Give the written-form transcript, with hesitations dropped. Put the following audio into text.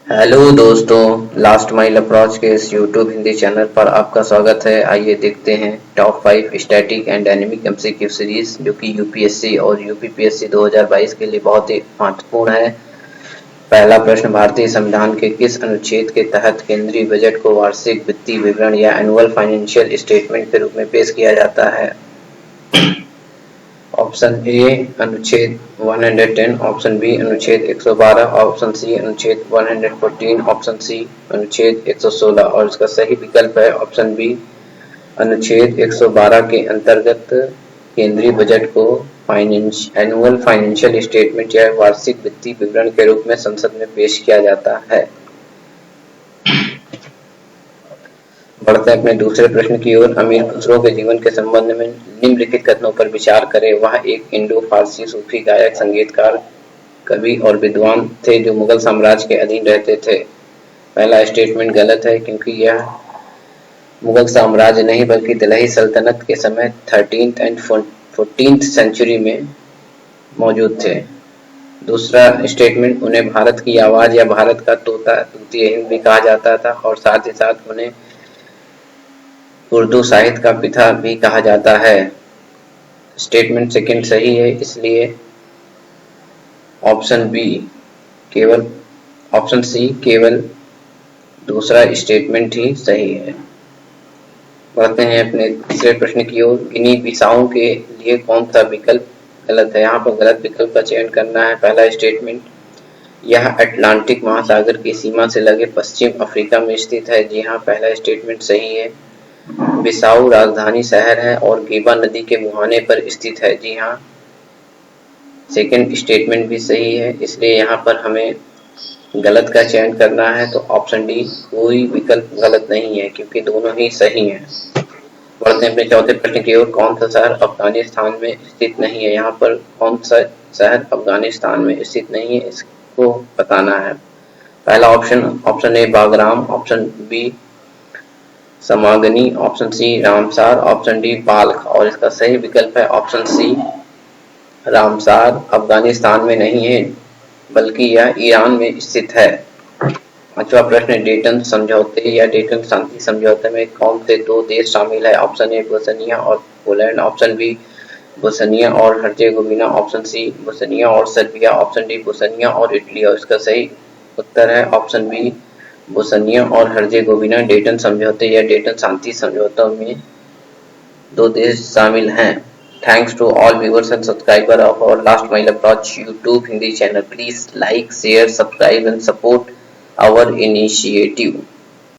Hello दोस्तों, last mile approach के इस यूट्यूब हिंदी चैनल पर आपका स्वागत है। आइए देखते हैं top 5 static and dynamic MCQ series जो कि यूपीएससी और यूपीपीएससी 2022 के लिए बहुत ही महत्वपूर्ण है। पहला प्रश्न, भारतीय संविधान के किस अनुच्छेद के तहत केंद्रीय बजट को वार्षिक वित्तीय विवरण या एनुअल फाइनेंशियल स्टेटमेंट के रूप में पेश किया जाता है? ऑप्शन ए अनुच्छेद 110, ऑप्शन बी अनुच्छेद 112, ऑप्शन सी अनुच्छेद 114, ऑप्शन सी अनुच्छेद 116 और इसका सही विकल्प है ऑप्शन बी अनुच्छेद 112 के अंतर्गत केंद्रीय बजट को एनुअल फाइनेंशियल स्टेटमेंट या वार्षिक वित्तीय विवरण के रूप में संसद में पेश किया जाता है। बढ़ते हैं अपने दूसरे प्रश्न की ओर। अमीर खुसरो के जीवन के संबंध में निम्नलिखित कथनों पर विचार करें। वह एक इंडो फारसी सूफी गायक, संगीतकार, कवि और विद्वान थे जो मुगल साम्राज्य के अधीन रहते थे। पहला स्टेटमेंट गलत है क्योंकि यह मुगल साम्राज्य नहीं बल्कि दिल्ली सल्तनत के समय 13th एंड 14th सेंचुरी में मौजूद थे। दूसरा स्टेटमेंट, उन्हें भारत की आवाज या भारत का तोता तूतिया हिंद भी कहा जाता था और साथ ही साथ उन्हें उर्दू साहित्य का पिता भी कहा जाता है। स्टेटमेंट सेकंड सही है, इसलिए ऑप्शन सी केवल दूसरा स्टेटमेंट ही सही है। बढ़ते हैं अपने तीसरे प्रश्न की ओर। गिनी बिसाऊ के लिए कौन सा विकल्प गलत है? यहाँ पर गलत विकल्प का चयन करना है। पहला स्टेटमेंट, यह अटलांटिक महासागर की सीमा से लगे पश्चिम अफ्रीका में स्थित है। जी हाँ, पहला स्टेटमेंट सही है। बिसाऊ राजधानी शहर है और गीबा नदी के मुहाने पर स्थित है। जी हाँ, सेकंड स्टेटमेंट भी सही है, इसलिए यहाँ पर हमें गलत का चयन करना है। तो ऑप्शन डी, कोई विकल्प गलत नहीं है क्योंकि दोनों ही सही हैं। बढ़ते हैं अपने चौथे प्रश्न की ओर। कौन सा शहर अफगानिस्तान में स्थित नहीं है? यहाँ पर कौन सा शहर अफगानिस्तान में स्थित नहीं है, इसको बताना है। पहला option a Bagram, option b Samangan, option c Ramsar, option d Balkh और इसका सही विकल्प है ऑप्शन सी रामसार। अफगानिस्तान में नहीं है बल्कि यह ईरान में स्थित है। पांचवा प्रश्न, डेटन समझौते या डेटन शांति समझौते में कौन से दो देश शामिल है? ऑप्शन ए बोस्निया और पोलैंड, ऑप्शन बी बोस्निया और हर्जेगोविना, ऑप्शन सी बोस्निया और सर्बिया, ऑप्शन डी बोस्निया और इटली और इसका सही उत्तर है ऑप्शन बी बोस्निया और हर्जेगोविना। डेटन समझौते या डेटन शांति समझौतों में दो देश शामिल हैं। Thanks to all viewers and subscribers of our Last Mile Approach YouTube Hindi channel. Please like, share, subscribe and support our initiative.